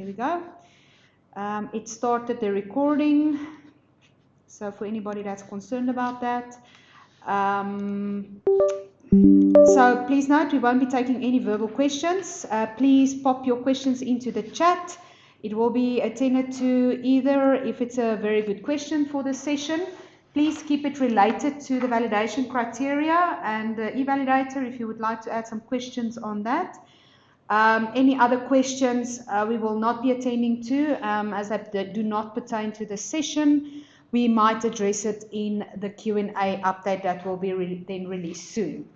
There we go. It started the recording. So for anybody that's concerned about that. So please note we won't be taking any verbal questions. Please pop your questions into the chat. It will be attended to either if it's a very good question for this session. Please keep it related to the validation criteria and the eValidator if you would like to add some questions on that. Any other questions we will not be attending to as they do not pertain to the session. We might address it in the Q&A update that will be then released soon.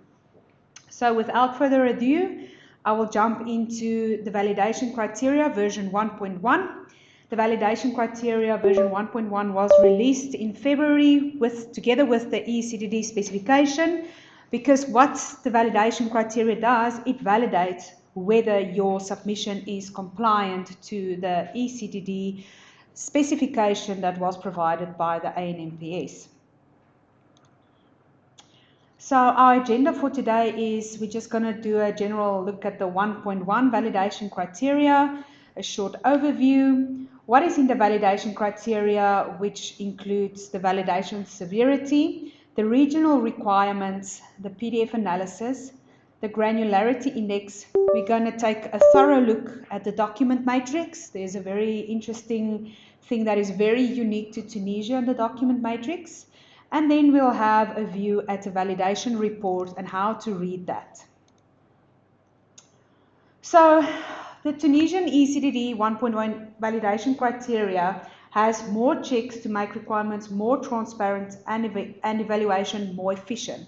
So without further ado, I will jump into the validation criteria version 1.1. The validation criteria version 1.1 was released in February together with the ECDD specification, because what the validation criteria does, it validates whether your submission is compliant to the ECDD specification that was provided by the ANMPS. So our agenda for today is we're just going to do a general look at the 1.1 validation criteria, a short overview. What is in the validation criteria, which includes the validation severity, the regional requirements, the PDF analysis, the granularity index. We're going to take a thorough look at the document matrix. There's a very interesting thing that is very unique to Tunisia in the document matrix. And then we'll have a view at the validation report and how to read that. So the Tunisian ECDD 1.1 validation criteria has more checks to make requirements more transparent and evaluation more efficient.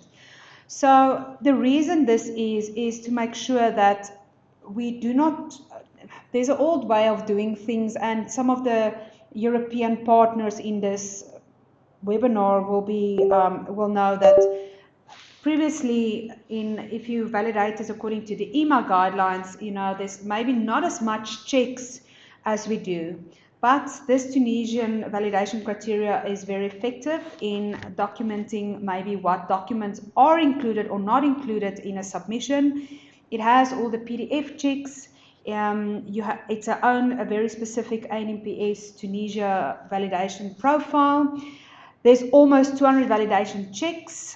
So the reason this is to make sure that we do not, there's an old way of doing things, and some of the European partners in this webinar will know that previously, if you validate it according to the EMA guidelines, there's maybe not as much checks as we do. But this Tunisian validation criteria is very effective in documenting maybe what documents are included or not included in a submission. It has all the PDF checks. It's a very specific ANMPS Tunisia validation profile. There's almost 200 validation checks.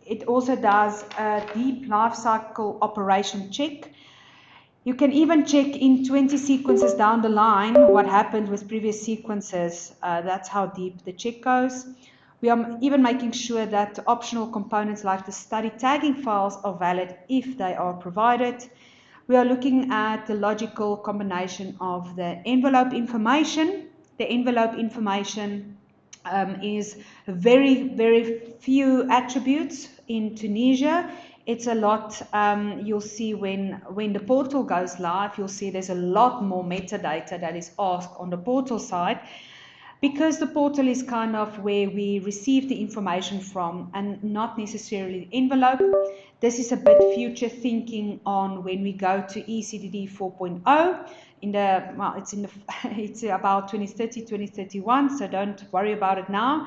It also does a deep lifecycle operation check. You can even check in 20 sequences down the line what happened with previous sequences. That's how deep the check goes. We are even making sure that optional components like the study tagging files are valid if they are provided. We are looking at the logical combination of the envelope information. The envelope information is very, very few attributes in Tunisia. It's a lot, you'll see when the portal goes live, you'll see there's a lot more metadata that is asked on the portal side, because the portal is kind of where we receive the information from and not necessarily the envelope. This is a bit future thinking on when we go to ECDD 4.0. It's about 2030, 2031, so don't worry about it now.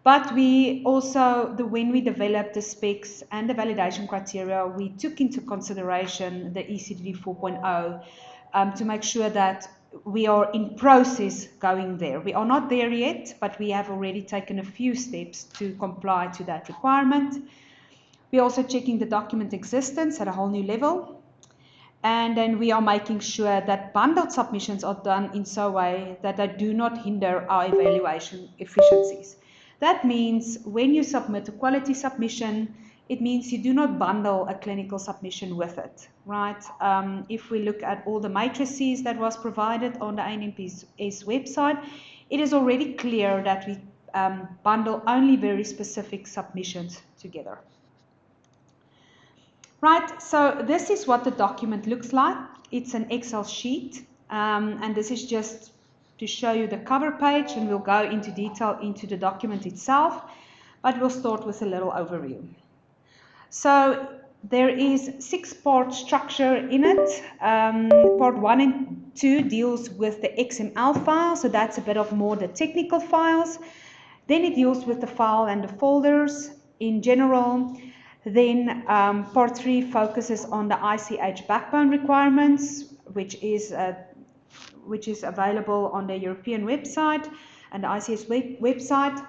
But we also, when we developed the specs and the validation criteria, we took into consideration the ECDD 4.0 to make sure that we are in process going there. We are not there yet, but we have already taken a few steps to comply to that requirement. We're also checking the document existence at a whole new level. And then we are making sure that bundled submissions are done in such a way that they do not hinder our evaluation efficiencies. That means when you submit a quality submission, it means you do not bundle a clinical submission with it, right? If we look at all the matrices that was provided on the ANMPS website, it is already clear that we bundle only very specific submissions together. Right, so this is what the document looks like. It's an Excel sheet, and this is just to show you the cover page, and we'll go into detail into the document itself, but we'll start with a little overview. So there is 6-part structure in it. Part 1 and 2 deals with the XML file, so that's a bit of more the technical files. Then it deals with the file and the folders in general. Then part 3 focuses on the ICH backbone requirements, which is which is available on the European website and the ICS website.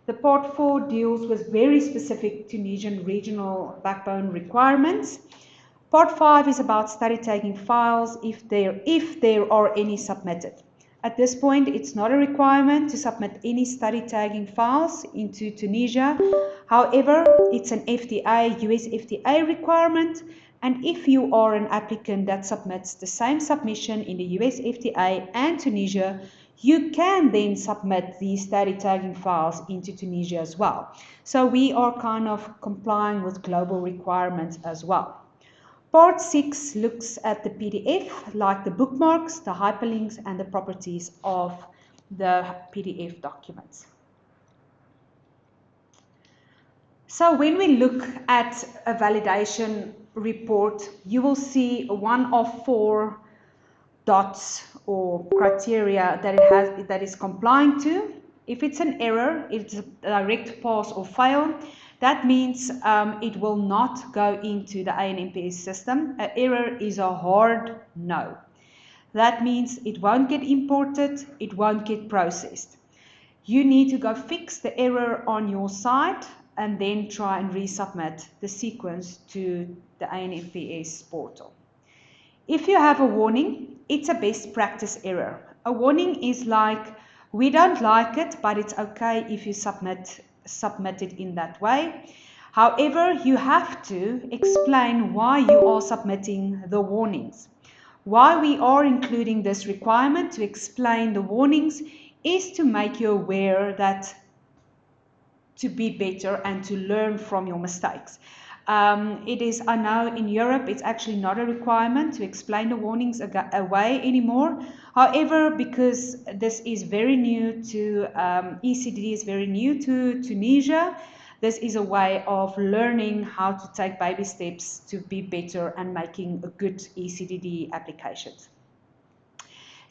The Part 4 deals with very specific Tunisian regional backbone requirements. Part 5 is about study taking files if there are any submitted. At this point, it's not a requirement to submit any study tagging files into Tunisia. However, it's an FTA, US FTA requirement, and if you are an applicant that submits the same submission in the US FTA and Tunisia, you can then submit these study tagging files into Tunisia as well. So we are kind of complying with global requirements as well. Part 6 looks at the PDF, like the bookmarks, the hyperlinks, and the properties of the PDF documents. So when we look at a validation report, you will see one of 4 dots or criteria that is complying to. If it's an error, it's a direct pass or fail. That means it will not go into the ANMPS system. An error is a hard no. That means it won't get imported, it won't get processed. You need to go fix the error on your side and then try and resubmit the sequence to the ANMPS portal. If you have a warning, it's a best practice error. A warning is like, we don't like it, but it's okay if you submit it in that way. However, you have to explain why you are submitting the warnings. Why we are including this requirement to explain the warnings is to make you aware that to be better and to learn from your mistakes. It is, I know in Europe, it's actually not a requirement to explain the warnings away anymore. However, because this is very new to, ECDD is very new to Tunisia, this is a way of learning how to take baby steps to be better and making a good ECDD applications.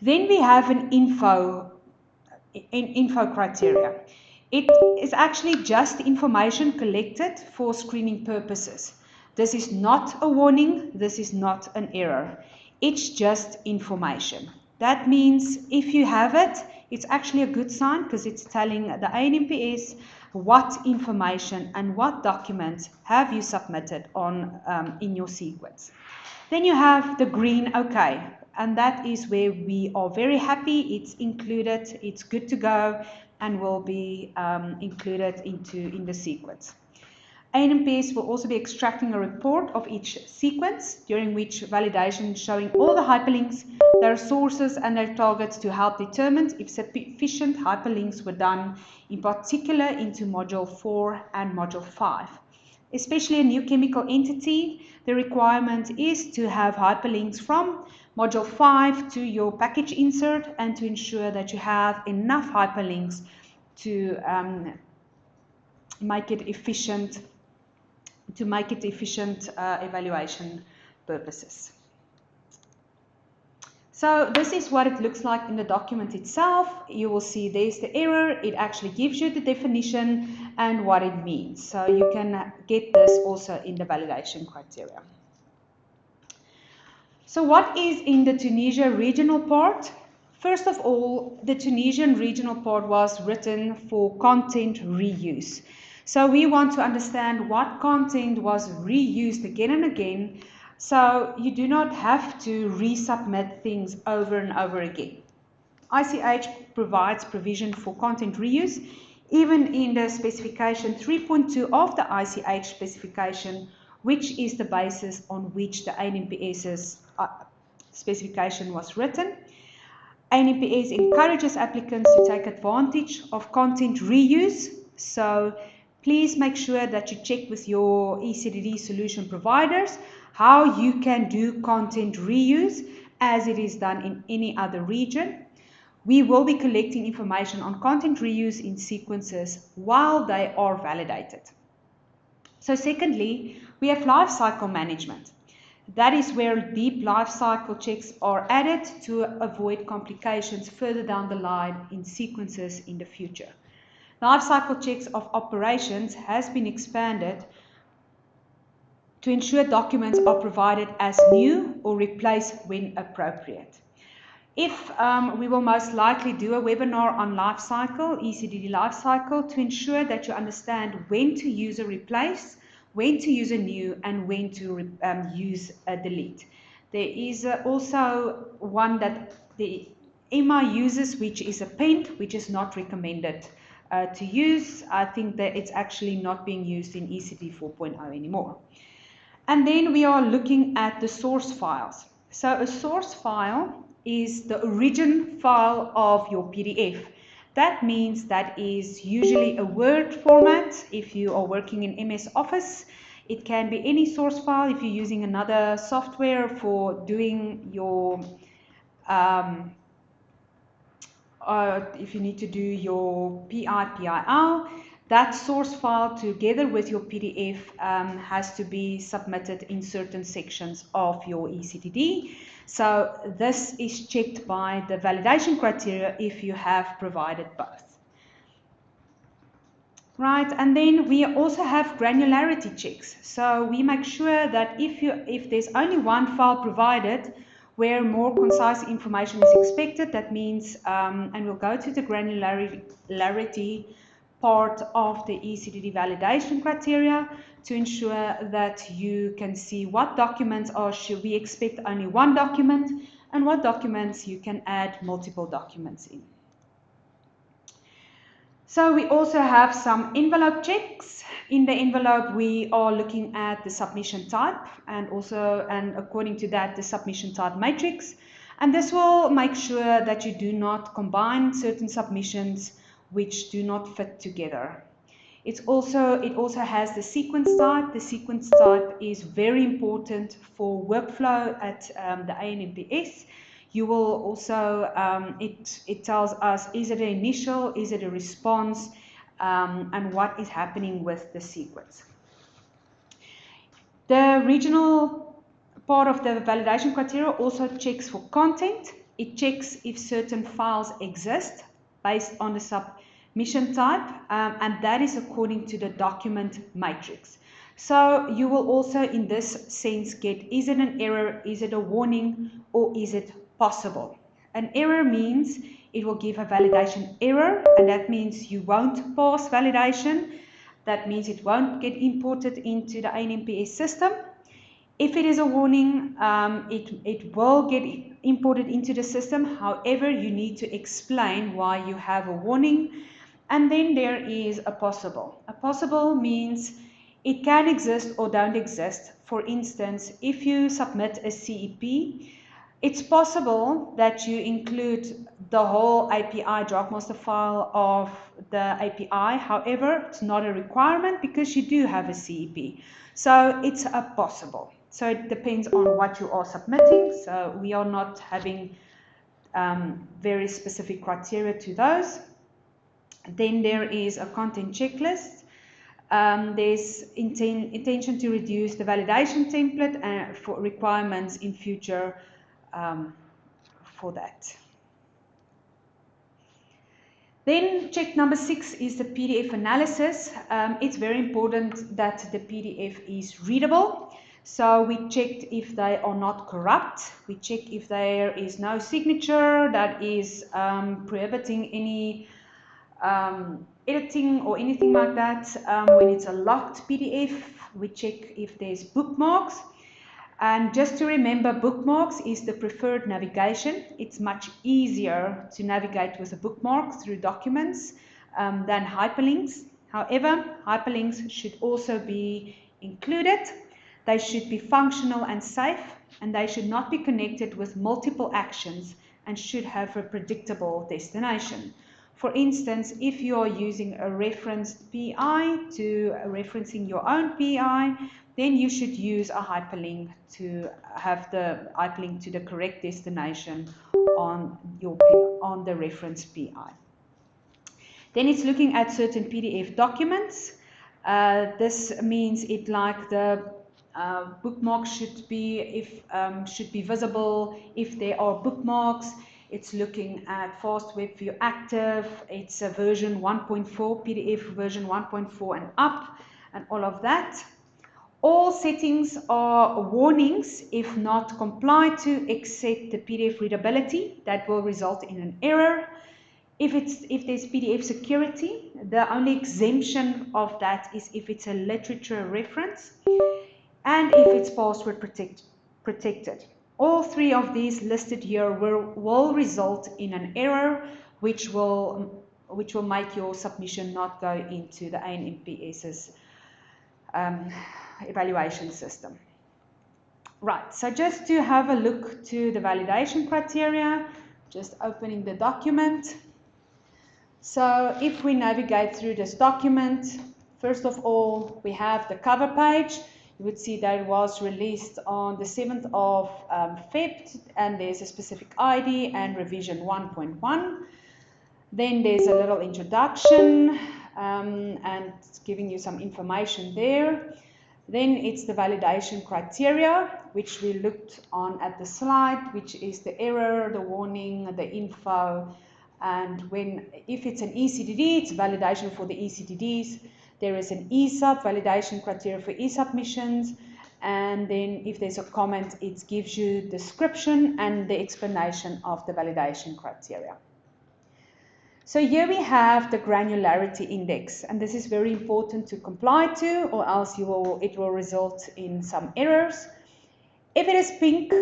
Then we have an info criteria. It is actually just information collected for screening purposes. This is not a warning, this is not an error. It's just information. That means if you have it, it's actually a good sign because it's telling the ANMPS what information and what documents have you submitted on in your sequence. Then you have the green OK, and that is where we are very happy. It's included, it's good to go, and will be included in the sequence. ANMPS will also be extracting a report of each sequence, during which validation showing all the hyperlinks, their sources and their targets to help determine if sufficient hyperlinks were done, in particular into Module 4 and Module 5. Especially a new chemical entity, the requirement is to have hyperlinks from Module 5 to your package insert and to ensure that you have enough hyperlinks to make it efficient evaluation purposes. So this is what it looks like in the document itself. You will see there's the error. It actually gives you the definition and what it means. So you can get this also in the validation criteria. So what is in the Tunisia regional part? First of all, the Tunisian regional part was written for content reuse. So we want to understand what content was reused again and again, so you do not have to resubmit things over and over again. ICH provides provision for content reuse, even in the specification 3.2 of the ICH specification, which is the basis on which the ANMPS's specification was written. ANMPS encourages applicants to take advantage of content reuse, so please make sure that you check with your ECDD solution providers how you can do content reuse as it is done in any other region. We will be collecting information on content reuse in sequences while they are validated. So secondly, we have lifecycle management. That is where deep lifecycle checks are added to avoid complications further down the line in sequences in the future. Lifecycle checks of operations has been expanded to ensure documents are provided as new or replaced when appropriate. If we will most likely do a webinar on lifecycle, ECDD lifecycle, to ensure that you understand when to use a replace, when to use a new, and when to use a delete. There is also one that the EMA uses, which is a PENT, which is not recommended to use. I think that it's actually not being used in ECD 4.0 anymore. And then we are looking at the source files. So a source file is the origin file of your PDF. That means that is usually a Word format if you are working in MS Office. It can be any source file if you're using another software for doing your, if you need to do your PIL. That source file together with your PDF has to be submitted in certain sections of your ECDD. So this is checked by the validation criteria if you have provided both. Right, and then we also have granularity checks. So we make sure that if there's only one file provided where more concise information is expected, that means, and we'll go to the granularity part of the ECDD validation criteria to ensure that you can see what documents or should we expect only one document and what documents you can add multiple documents in. So we also have some envelope checks. In the envelope, we are looking at the submission type and according to that, the submission type matrix. And this will make sure that you do not combine certain submissions which do not fit together. It also has the sequence type. The sequence type is very important for workflow at the ANMPS. You will also, it tells us, is it an initial, is it a response, and what is happening with the sequence. The regional part of the validation criteria also checks for content. It checks if certain files exist based on the submission type, and that is according to the document matrix. So you will also in this sense get, is it an error, is it a warning, or is it possible? An error means it will give a validation error, and that means you won't pass validation. That means it won't get imported into the ANMPS system. If it is a warning, it will get imported into the system. However, you need to explain why you have a warning. And then there is a possible. A possible means it can exist or don't exist. For instance, if you submit a CEP, it's possible that you include the whole API drug master file of the API. However, it's not a requirement because you do have a CEP. So it's a possible. So it depends on what you are submitting. So we are not having very specific criteria to those. Then there is a content checklist. There's intention to reduce the validation template for requirements in future for that. Then check number 6 is the PDF analysis. It's very important that the PDF is readable. So we checked if they are not corrupt. We check if there is no signature that is prohibiting any editing or anything like that. When it's a locked PDF, we check if there's bookmarks. And just to remember, bookmarks is the preferred navigation. It's much easier to navigate with a bookmark through documents than hyperlinks. However, hyperlinks should also be included. They should be functional and safe, and they should not be connected with multiple actions and should have a predictable destination. For instance, if you are using a referenced PI to referencing your own PI, then you should use a hyperlink to have the hyperlink to the correct destination on the reference PI. Then it's looking at certain PDF documents. This means the bookmarks should be visible if there are bookmarks. It's looking at Fast Web View Active. It's a version 1.4, PDF version 1.4 and up, and all of that. All settings are warnings if not complied to, except the PDF readability. That will result in an error. If there's PDF security, the only exemption of that is if it's a literature reference and if it's password protected. All three of these listed here will result in an error, which will make your submission not go into the ANMPS's evaluation system. Right, so just to have a look to the validation criteria, just opening the document. So if we navigate through this document, first of all, we have the cover page. You would see that it was released on the 7th of Feb, and there's a specific ID and revision 1.1. Then there's a little introduction and giving you some information there. Then it's the validation criteria, which we looked on at the slide, which is the error, the warning, the info, and if it's an ECDD, it's validation for the ECDDs. There is an ESUB, validation criteria for e-submissions, and then if there's a comment, it gives you description and the explanation of the validation criteria. So here we have the granularity index, and this is very important to comply to, or else it will result in some errors. If it is pink,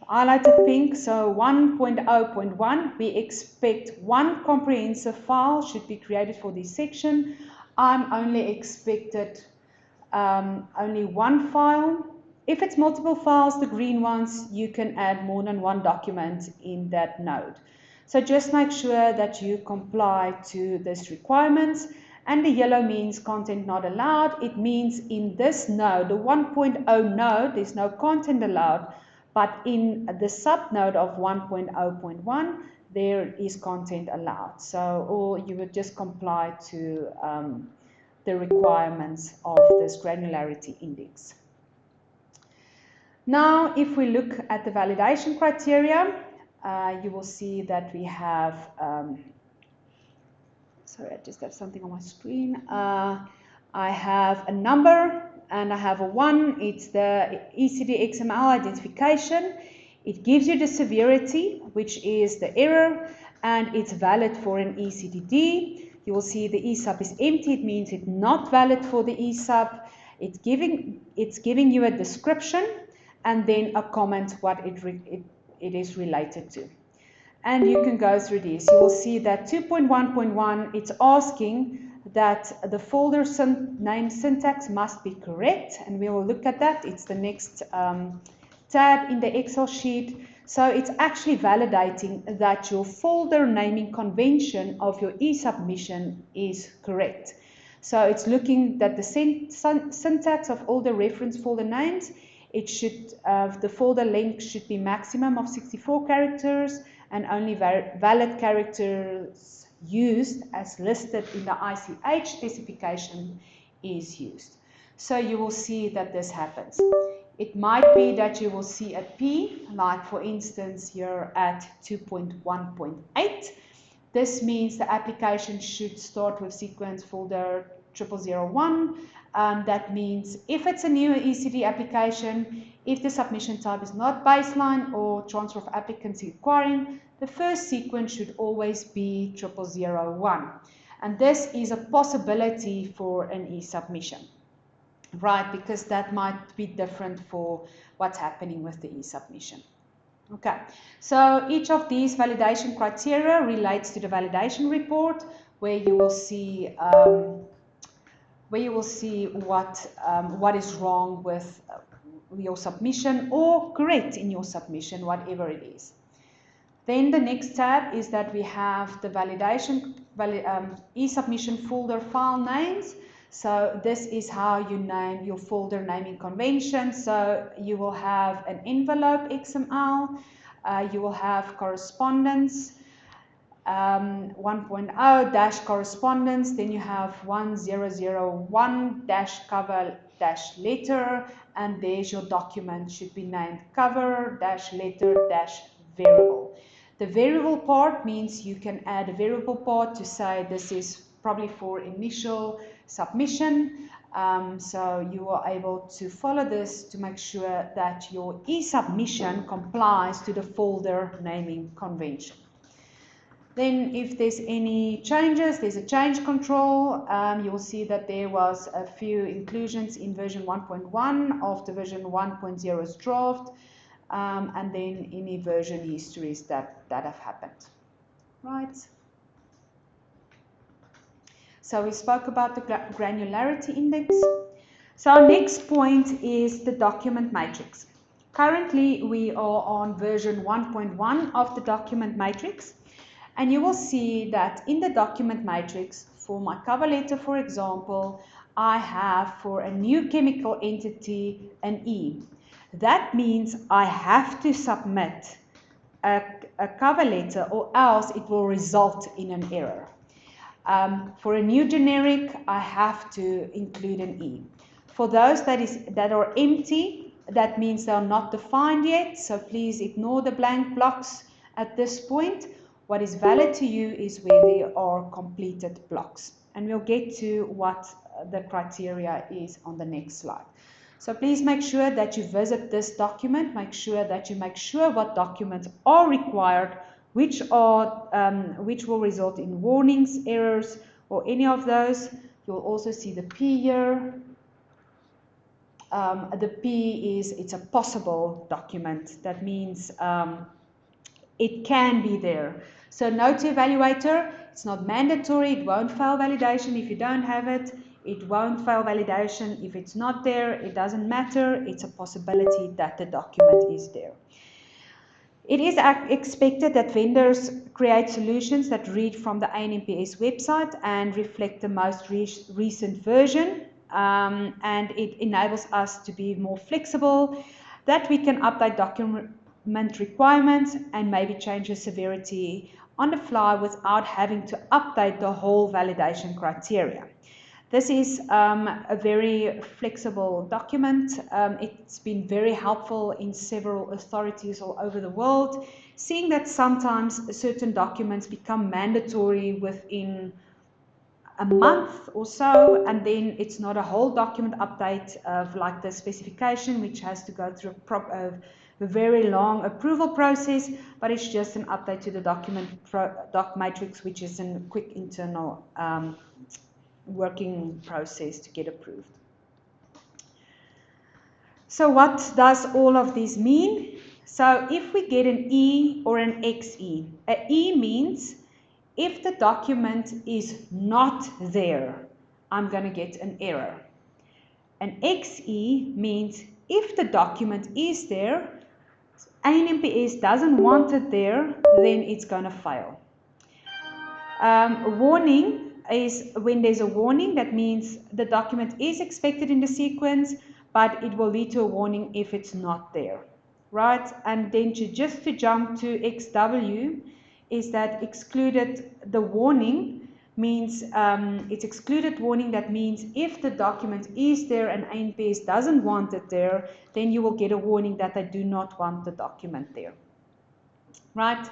highlighted pink, so 1.0.1, we expect one comprehensive file should be created for this section. I'm only expected only one file. If it's multiple files, the green ones, you can add more than one document in that node. So just make sure that you comply to this requirements. And the yellow means content not allowed. It means in this node, the 1.0 node, there's no content allowed, but in the subnode of 1.0.1, there is content allowed. So, or you would just comply to the requirements of this granularity index. Now, if we look at the validation criteria, you will see that we have, sorry, I just have something on my screen. I have a number and I have a 1. It's the ECD XML identification. It gives you the severity, which is the error, and it's valid for an ECDD. You will see the ESUB is empty. It means it's not valid for the ESUB. It's giving you a description and then a comment what it is related to. And you can go through this. You will see that 2.1.1, it's asking that the folder name syntax must be correct, and we will look at that. It's the next tab in the Excel sheet. So it's actually validating that your folder naming convention of your e-submission is correct. So it's looking that the syntax of all the reference folder names, it should, the folder length should be maximum of 64 characters, and only valid characters used as listed in the ICH specification is used. So you will see that this happens. It might be that you will see a P, like for instance you're at 2.1.8. This means the application should start with sequence folder 0001. That means if it's a new ECD application, if the submission type is not baseline or transfer of applicants requiring, the first sequence should always be 0001. And this is a possibility for an e-submission, right? Because that might be different for what's happening with the e-submission. Okay, so each of these validation criteria relates to the validation report, where you will see what is wrong with your submission or correct in your submission, whatever it is. Then the next tab is that we have the validation e-submission folder file names. So this is how you name your folder naming convention. So you will have an envelope XML, you will have correspondence, 1.0 dash correspondence, then you have 1001 dash cover dash letter, and there's your document should be named cover dash letter dash variable. The variable part means you can add a variable part to say this is probably for initial submission. So you are able to follow this to make sure that your e-submission complies to the folder naming convention. Then if there's any changes, there's a change control. You'll see that there was a few inclusions in version 1.1 of the version 1.0's draft, and then any version histories that have happened. Right. So we spoke about the granularity index. So our next point is the document matrix. Currently, we are on version 1.1 of the document matrix. And you will see that in the document matrix, for my cover letter, for example, I have for a new chemical entity an E. That means I have to submit a cover letter or else it will result in an error. For a new generic, I have to include an E. For those that are empty, that means they are not defined yet, so please ignore the blank blocks at this point. What is valid to you is where there are completed blocks. And we'll get to what the criteria is on the next slide. So please make sure that you visit this document, make sure what documents are required, which will result in warnings, errors, or any of those. You'll also see the P here. The P is, it's a possible document. That means it can be there. So note to evaluator, it's not mandatory, it won't fail validation if you don't have it. It won't fail validation if it's not there. It doesn't matter. It's a possibility that the document is there. It is expected that vendors create solutions that read from the ANMPS website and reflect the most recent version. And it enables us to be more flexible, that we can update document requirements and maybe change the severity on the fly without having to update the whole validation criteria. This is a very flexible document. It's been very helpful in several authorities all over the world, seeing that sometimes certain documents become mandatory within a month or so, and then it's not a whole document update of like the specification, which has to go through a very long approval process, but it's just an update to the doc matrix, which is a quick internal working process to get approved. So what does all of this mean? So if we get an E or an XE, a E means if the document is not there, I'm going to get an error. An XE means if the document is there, ANMPS doesn't want it there, then it's going to fail. Warning is when there's a warning, that means the document is expected in the sequence, but it will lead to a warning if it's not there, right? And then just to jump to XW is that excluded, the warning means it's excluded warning. That means if the document is there and ANMPS doesn't want it there, then you will get a warning that they do not want the document there, right?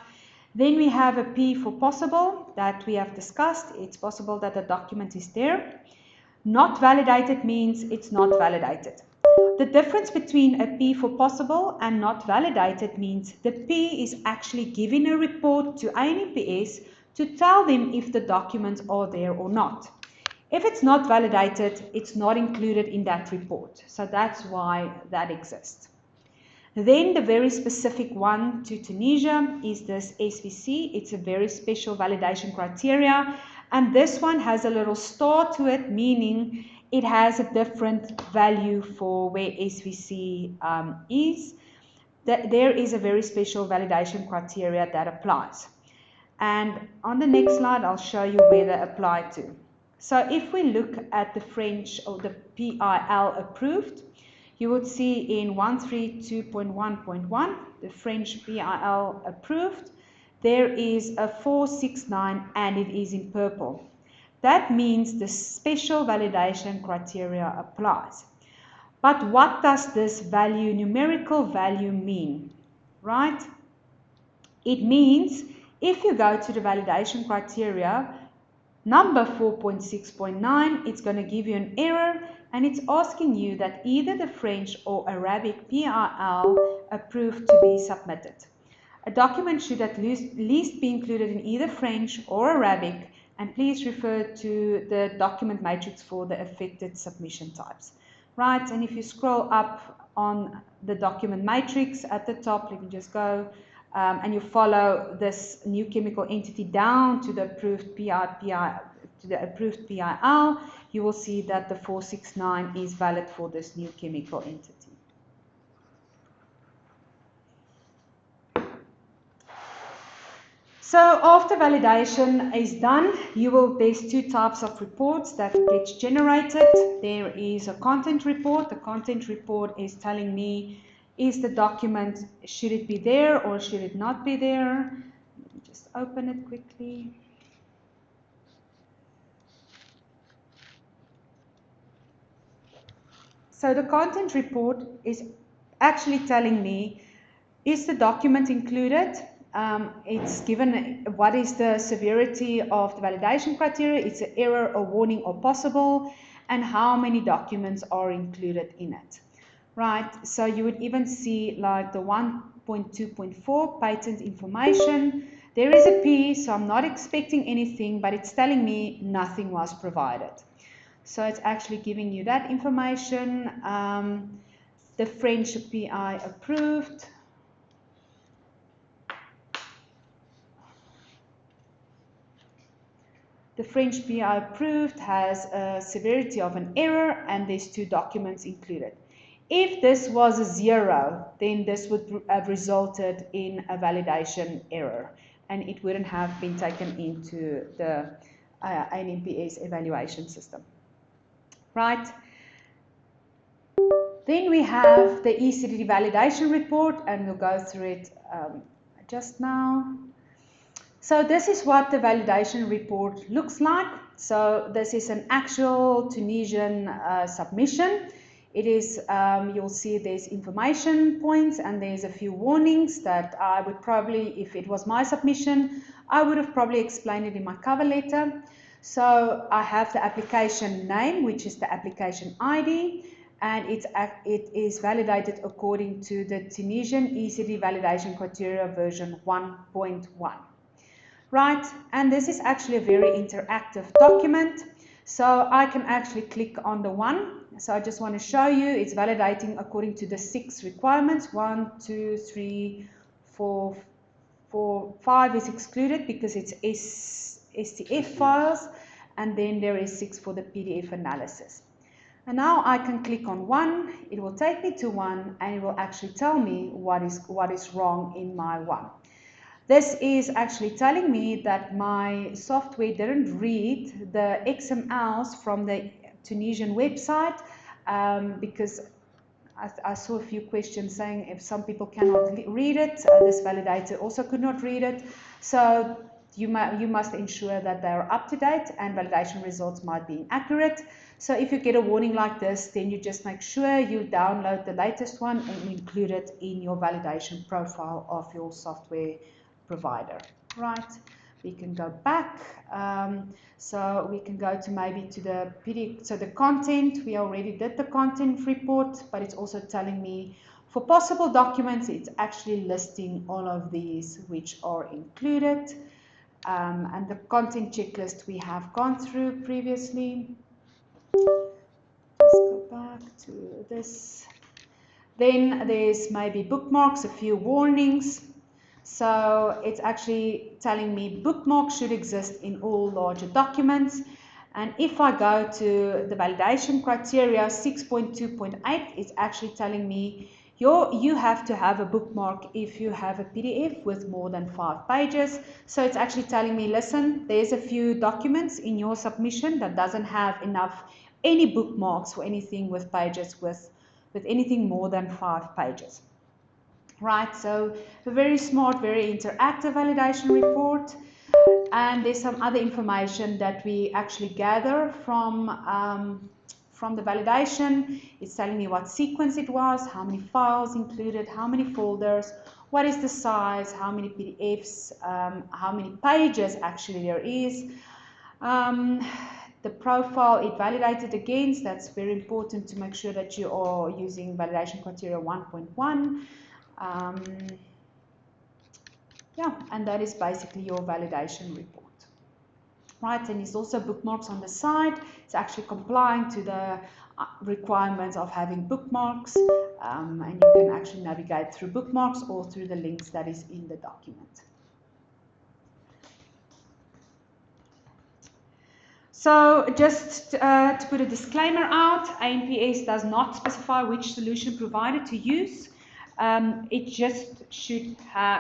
Then we have a P for possible that we have discussed. It's possible that the document is there. Not validated means it's not validated. The difference between a P for possible and not validated means the P is actually giving a report to ANMPS to tell them if the documents are there or not. If it's not validated, it's not included in that report. So that's why that exists. Then the very specific one to Tunisia is this SVC. It's a very special validation criteria. And this one has a little star to it, meaning it has a different value for where SVC is. There is a very special validation criteria that applies. And on the next slide, I'll show you where they apply to. So if we look at the French or the PIL approved, you would see in 132.1.1, the French PIL approved, there is a 469 and it is in purple. That means the special validation criteria applies. But what does this value, numerical value, mean, right? It means if you go to the validation criteria, number 4.6.9, it's going to give you an error, and it's asking you that either the French or Arabic PIL approved to be submitted. A document should at least be included in either French or Arabic, and please refer to the document matrix for the affected submission types. Right, and if you scroll up on the document matrix at the top, let me just go, and you follow this new chemical entity down to the approved PIL, you will see that the 469 is valid for this new chemical entity. So after validation is done, there's two types of reports that gets generated. There is a content report. The content report is telling me, is the document, should it be there or should it not be there? Let me just open it quickly. So the content report is actually telling me, is the document included? It's given what is the severity of the validation criteria, it's an error, a warning, or possible, and how many documents are included in it. Right, so you would even see like the 1.2.4 patent information. There is a P, so I'm not expecting anything, but it's telling me nothing was provided. So it's actually giving you that information. The French PI approved. The French PI approved has a severity of an error, and there's two documents included. If this was a 0, then this would have resulted in a validation error, and it wouldn't have been taken into the ANMPS evaluation system. Right? Then we have the ECDD validation report, and we'll go through it just now. So this is what the validation report looks like. So this is an actual Tunisian submission. It is, you'll see there's information points and there's a few warnings that I would probably, if it was my submission, I would have probably explained it in my cover letter. So I have the application name, which is the application ID, and it is validated according to the Tunisian ECD validation criteria version 1.1. Right, and this is actually a very interactive document. So I can actually click on the one. So I just want to show you it's validating according to the 6 requirements. 1, 2, 3, 4, 5 is excluded because it's STF files, and then there is 6 for the PDF analysis. And now I can click on 1, it will take me to 1, and it will actually tell me what is wrong in my 1. This is actually telling me that my software didn't read the XMLs from the Tunisian website, because I saw a few questions saying if some people cannot read it, this validator also could not read it. So you must ensure that they are up to date and validation results might be inaccurate. So if you get a warning like this, then you just make sure you download the latest one and include it in your validation profile of your software provider. Right, we can go back, so we can go to maybe to the PDF. So the content, we already did the content report, but it's also telling me for possible documents, it's actually listing all of these which are included, and the content checklist we have gone through previously. Let's go back to this. Then there's maybe bookmarks, a few warnings. So it's actually telling me bookmarks should exist in all larger documents. And if I go to the validation criteria 6.2.8, it's actually telling me you have to have a bookmark if you have a PDF with more than 5 pages. So it's actually telling me, listen, there's a few documents in your submission that doesn't have any bookmarks for anything with pages with anything more than 5 pages. Right, so a very smart, very interactive validation report. And there's some other information that we actually gather from the validation. It's telling me what sequence it was, how many files included, how many folders, what is the size, how many PDFs, how many pages actually there is. Um, the profile it validated against, that's very important to make sure that you are using validation criteria 1.1. Yeah, and that is basically your validation report. Right, and there's also bookmarks on the side. It's actually complying to the requirements of having bookmarks, and you can actually navigate through bookmarks or through the links that is in the document. So just to put a disclaimer out, ANPS does not specify which solution provider to use. It just should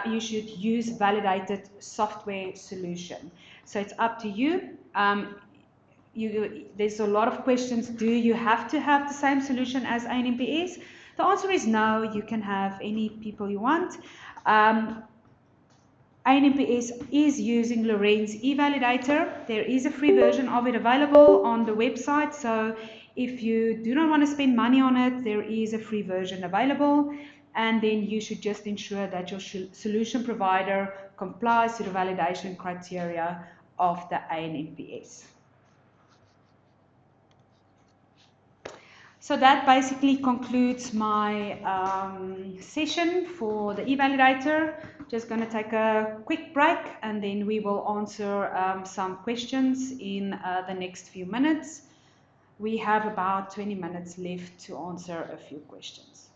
you should use validated software solution. So it's up to you. There's a lot of questions. Do you have to have the same solution as ANPS? The answer is no. You can have any people you want. ANPS is using Lorenz eValidator. There is a free version of it available on the website. So if you do not want to spend money on it, there is a free version available. And then you should just ensure that your solution provider complies to the validation criteria of the ANPS. So that basically concludes my session for the eValidator. Just going to take a quick break and then we will answer some questions in the next few minutes. We have about 20 minutes left to answer a few questions.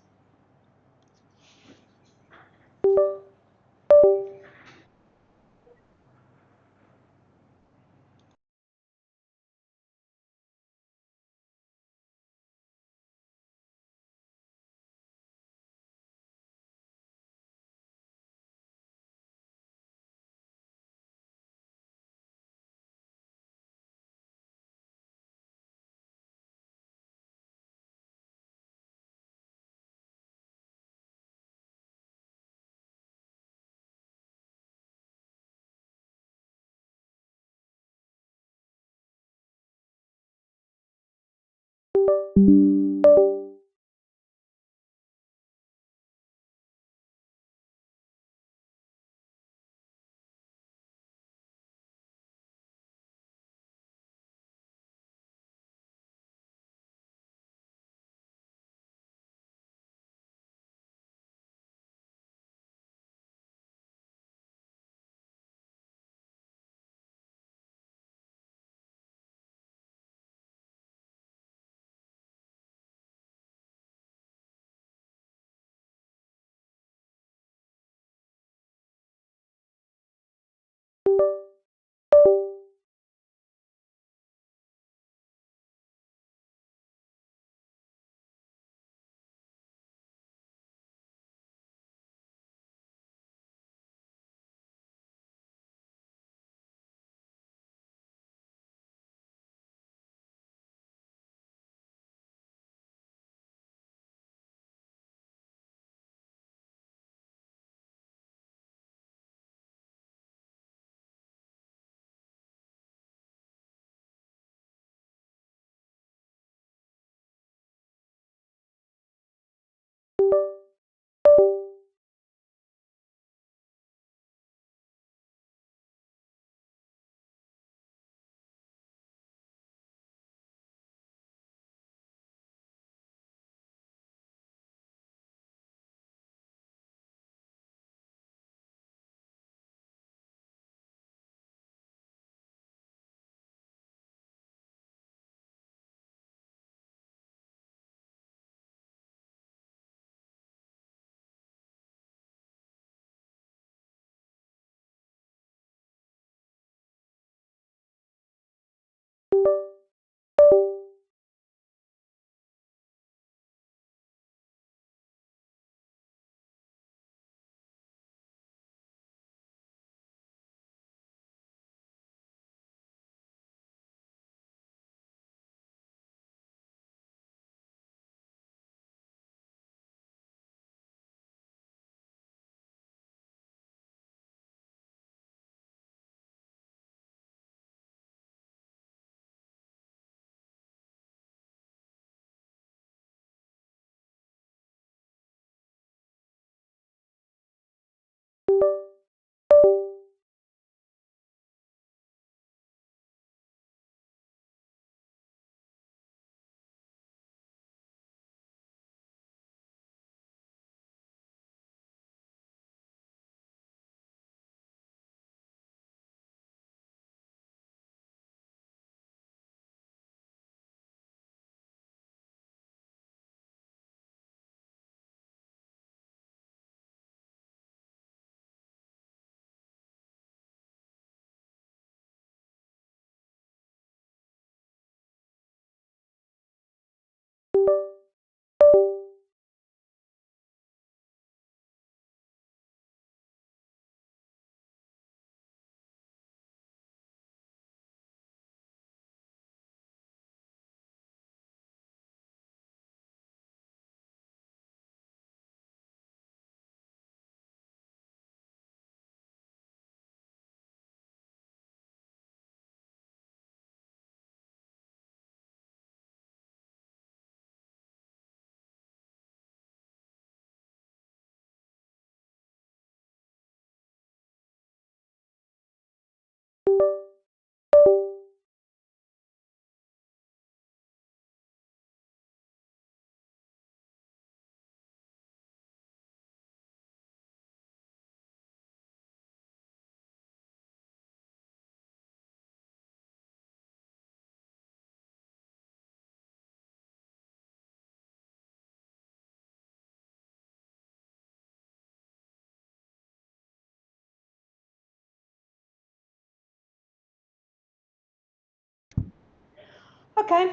Okay,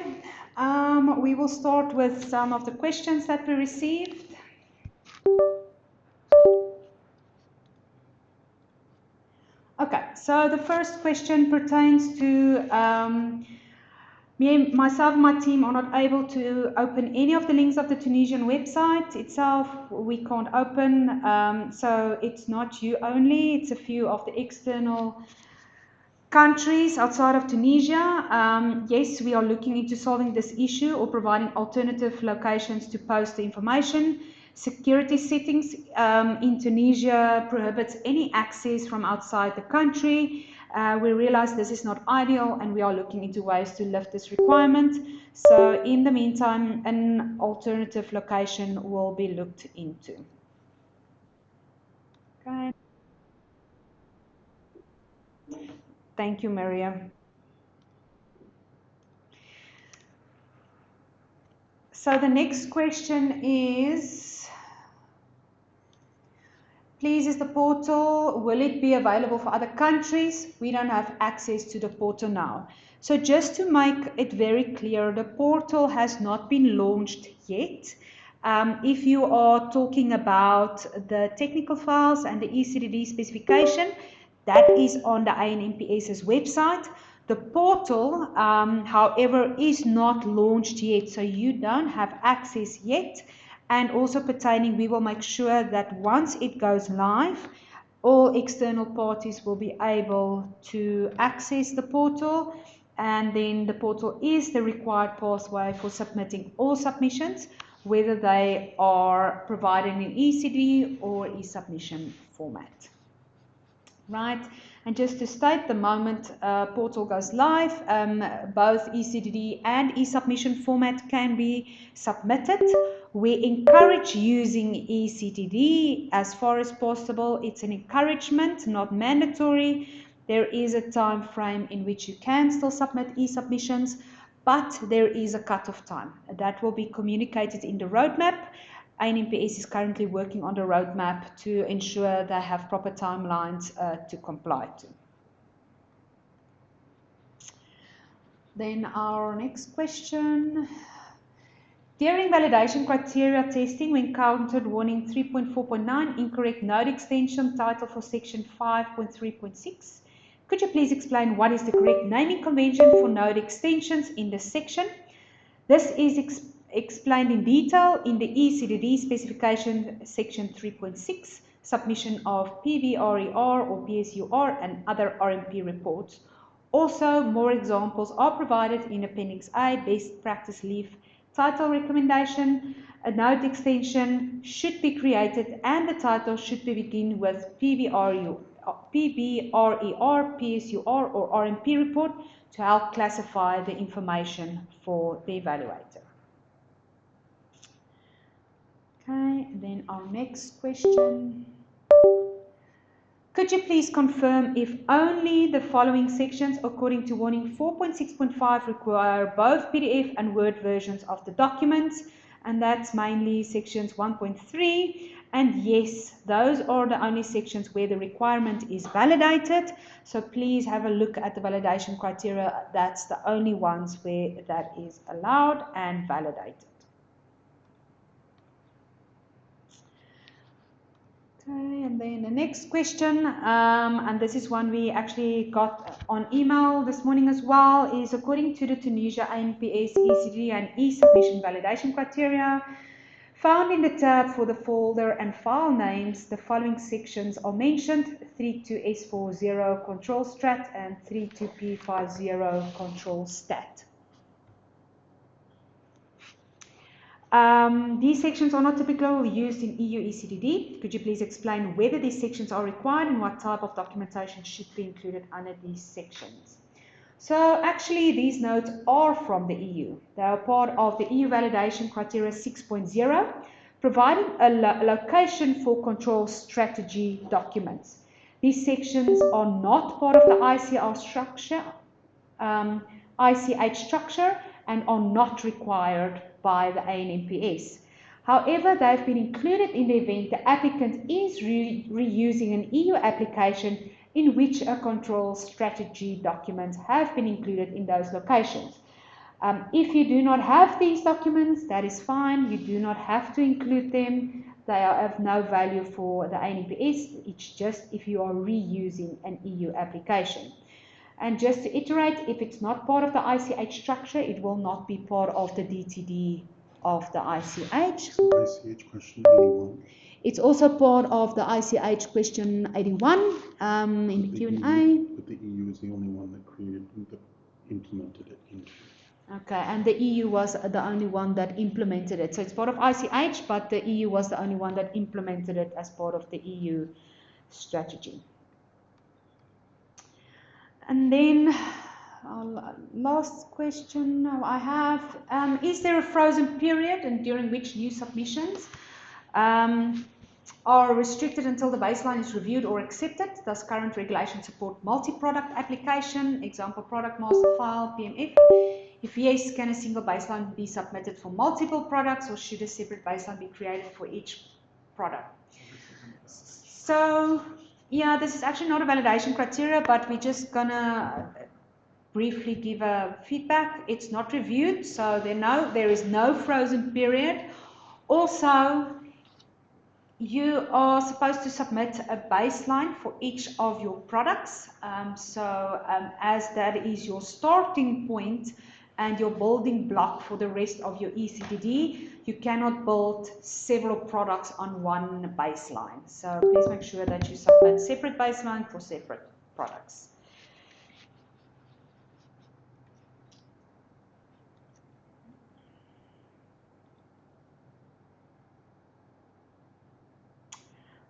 we will start with some of the questions that we received. Okay, so the first question pertains to myself and my team are not able to open any of the links of the Tunisian website itself. We can't open, so it's not you only, it's a few of the external countries outside of Tunisia. Yes, we are looking into solving this issue or providing alternative locations to post the information. Security settings in Tunisia prohibits any access from outside the country. We realize this is not ideal and we are looking into ways to lift this requirement. So in the meantime, an alternative location will be looked into. Okay. Thank you, Miriam. So the next question is, please, is the portal, will it be available for other countries? We don't have access to the portal now. So just to make it very clear, the portal has not been launched yet. If you are talking about the technical files and the ECDD specification, that is on the ANMPS's website. The portal, however, is not launched yet, so you don't have access yet. And also pertaining, we will make sure that once it goes live, all external parties will be able to access the portal, and then the portal is the required pathway for submitting all submissions, whether they are provided in ECD or e-submission format. Right, and just to state, the moment portal goes live, both ECDD and e-submission format can be submitted. We encourage using ECDD as far as possible. It's an encouragement, not mandatory. There is a time frame in which you can still submit e-submissions, but there is a cutoff time that will be communicated in the roadmap. ANMPS is currently working on the roadmap to ensure they have proper timelines to comply to. Then our next question. During validation criteria testing, we encountered warning 3.4.9, incorrect node extension title for section 5.3.6. Could you please explain what is the correct naming convention for node extensions in this section? This is explained in detail in the ECDD specification section 3.6, submission of PVRER or PSUR and other RMP reports. Also, more examples are provided in Appendix A, best practice leaf title recommendation. A node extension should be created and the title should begin with PVRER, PSUR or RMP report to help classify the information for the evaluator. Okay, and then our next question. Could you please confirm if only the following sections according to warning 4.6.5 require both PDF and Word versions of the documents? And that's mainly sections 1.3. And yes, those are the only sections where the requirement is validated. So please have a look at the validation criteria. That's the only ones where that is allowed and validated. Okay, and then the next question, and this is one we actually got on email this morning as well, is according to the Tunisia ANMPS ECD and e-submission validation criteria, found in the tab for the folder and file names, the following sections are mentioned: 32S40 control strat and 32P50 control stat. These sections are not typically used in EU ECDD. Could you please explain whether these sections are required and what type of documentation should be included under these sections? So actually these notes are from the EU. They are part of the EU validation criteria 6.0, providing a location for control strategy documents. These sections are not part of the ICR structure, ICH structure, and are not required by the ANMPS. However, they've been included in the event the applicant is reusing an EU application in which a control strategy documents have been included in those locations. If you do not have these documents, that is fine. You do not have to include them. They are of no value for the ANPS. It's just if you are reusing an EU application. And just to iterate, if it's not part of the ICH structure, it will not be part of the DTD of the ICH. So ICH question 81. It's also part of the ICH question 81 in the Q&A. But the EU is the only one that implemented it into. Okay, and the EU was the only one that implemented it. So it's part of ICH, but the EU was the only one that implemented it as part of the EU strategy. And then last question I have, is there a frozen period and during which new submissions are restricted until the baseline is reviewed or accepted? Does current regulation support multi-product application, example product master file, PMF? If yes, can a single baseline be submitted for multiple products or should a separate baseline be created for each product? So, yeah, this is actually not a validation criteria, but we're just gonna briefly give a feedback. It's not reviewed, so there is no frozen period. Also, you are supposed to submit a baseline for each of your products. As that is your starting point and your building block for the rest of your ECDD, you cannot build several products on one baseline. So please make sure that you submit separate baseline for separate products.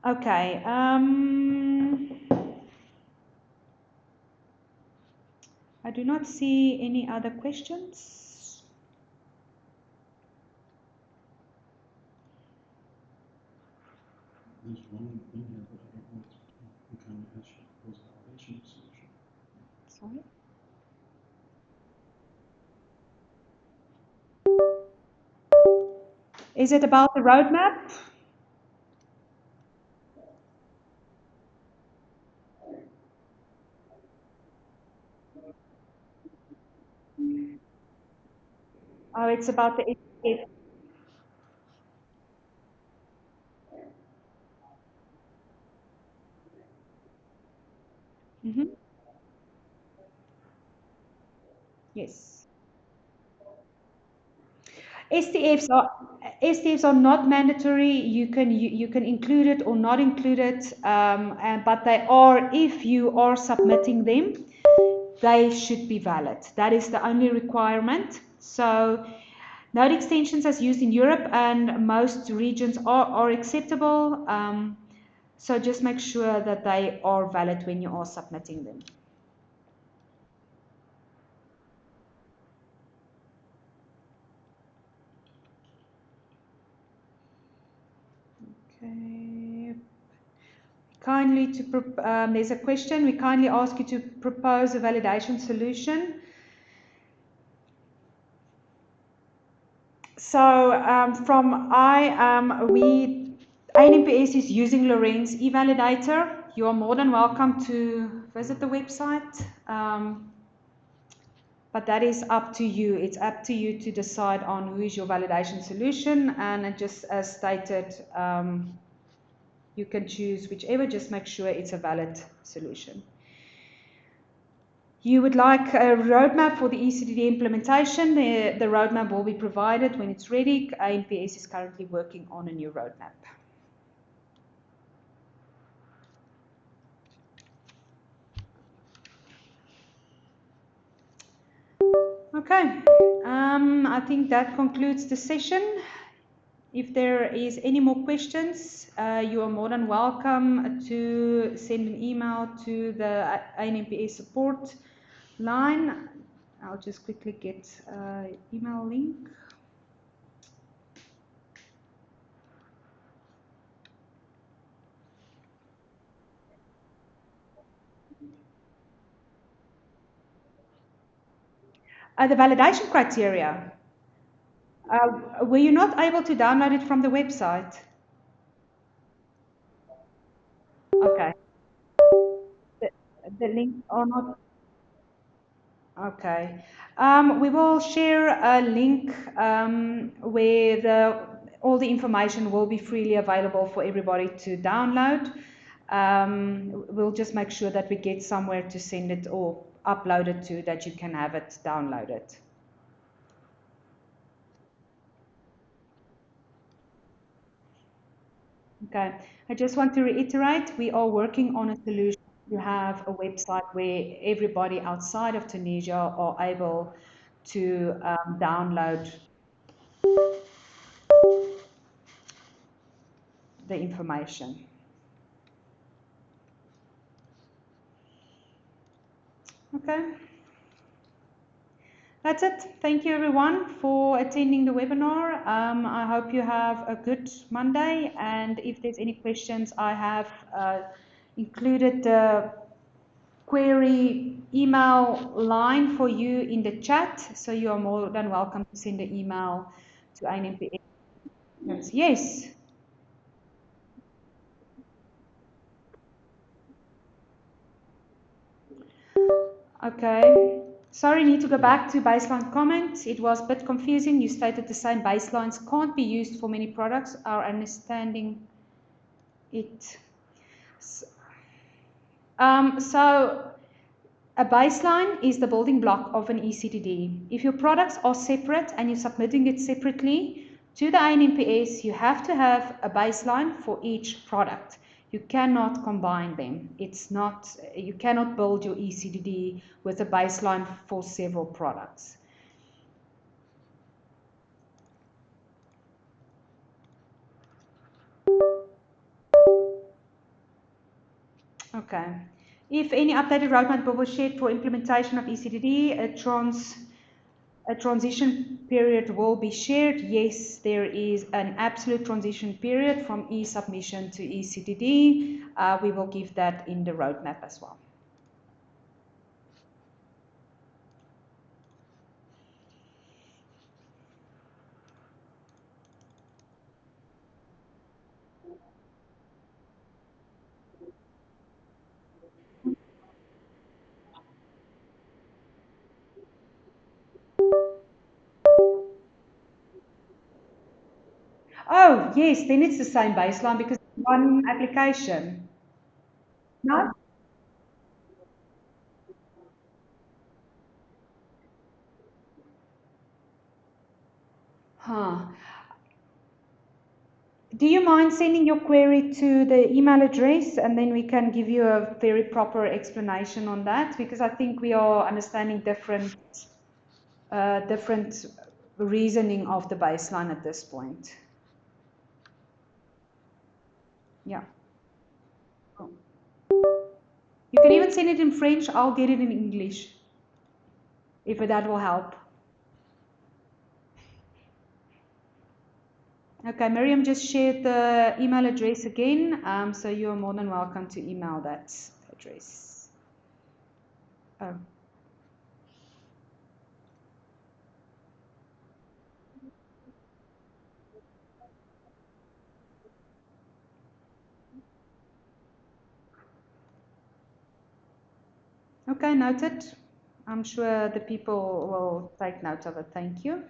Okay. I do not see any other questions. There's one in here, but I don't know what kind of has proposed validation solution. Sorry? Is it about the roadmap? Oh, it's about the SDF. Mm-hmm. Yes. STFs are not mandatory. You can include it or not include it, but they are, if you are submitting them, they should be valid. That is the only requirement. So node extensions as used in Europe and most regions are acceptable. So just make sure that they are valid when you are submitting them. Okay. There's a question. We kindly ask you to propose a validation solution. So ANPS is using Lorenz eValidator. You are more than welcome to visit the website. But that is up to you. It's up to you to decide on who is your validation solution. And just as stated, you can choose whichever, just make sure it's a valid solution. You would like a roadmap for the ECDD implementation. The roadmap will be provided when it's ready. ANPS is currently working on a new roadmap. Okay, I think that concludes the session. If there is any more questions, you are more than welcome to send an email to the ANPS support line. I'll just quickly get an email link. The validation criteria. Were you not able to download it from the website? Okay. The link or not? Okay. We will share a link where all the information will be freely available for everybody to download. We'll just make sure that we get somewhere to send it or upload it to that you can have it downloaded. Okay. I just want to reiterate, we are working on a solution to have a website where everybody outside of Tunisia are able to download the information. Okay. That's it. Thank you everyone for attending the webinar. I hope you have a good Monday, and if there's any questions, I have included the query email line for you in the chat, so you are more than welcome to send an email to ANMPS. Yes. Okay. Sorry, need to go back to baseline comments. It was a bit confusing. You stated the same baselines can't be used for many products. Our understanding it. So a baseline is the building block of an ECDD. If your products are separate and you're submitting it separately to the ANMPS, you have to have a baseline for each product. You cannot combine them. It's not, you cannot build your ECDD with a baseline for several products. Okay. If any updated roadmap will be shared for implementation of ECDD, a transition period will be shared. Yes, there is an absolute transition period from e-submission to ECDD. We will give that in the roadmap as well. Oh, yes, then it's the same baseline because it's one application. No? Huh. Do you mind sending your query to the email address, and then we can give you a very proper explanation on that? Because I think we are understanding different reasoning of the baseline at this point. Yeah. You can even send it in French. I'll get it in English, if that will help. Okay, Miriam just shared the email address again, so you're more than welcome to email that address. Oh. Okay, noted. I'm sure the people will take note of it. Thank you.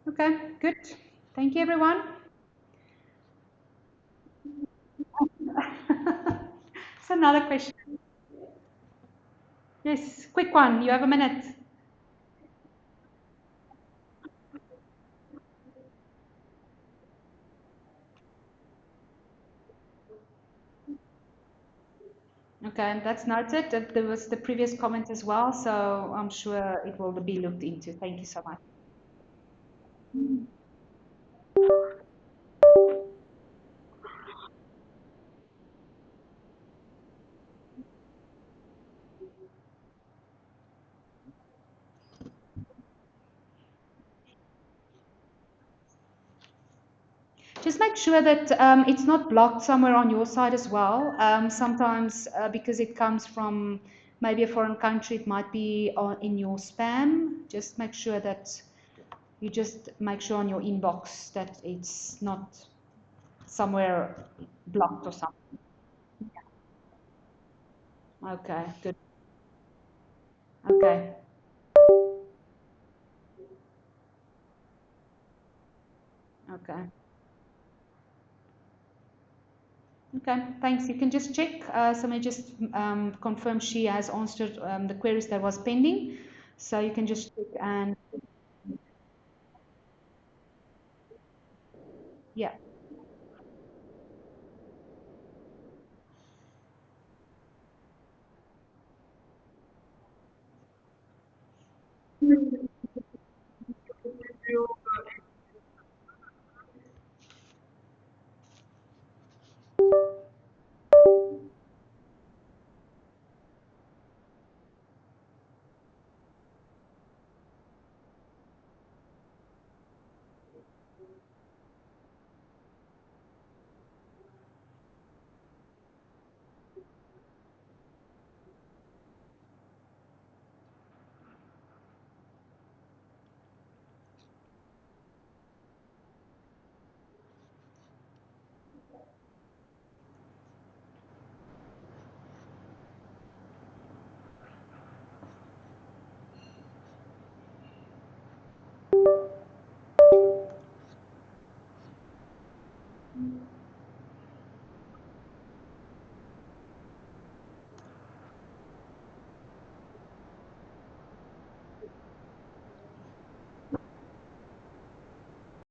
Okay, good. Thank you, everyone. It's another question. Yes, quick one. You have a minute. Okay, that's noted. There was the previous comment as well, so I'm sure it will be looked into. Thank you so much. Just make sure that it's not blocked somewhere on your side as well. Sometimes because it comes from maybe a foreign country, it might be in your spam. Just make sure that You just make sure on your inbox that it's not somewhere blocked or something. Okay, good. Okay, okay. Okay, thanks. You can just check. Somebody just confirm she has answered the queries that was pending. So you can just check and yeah.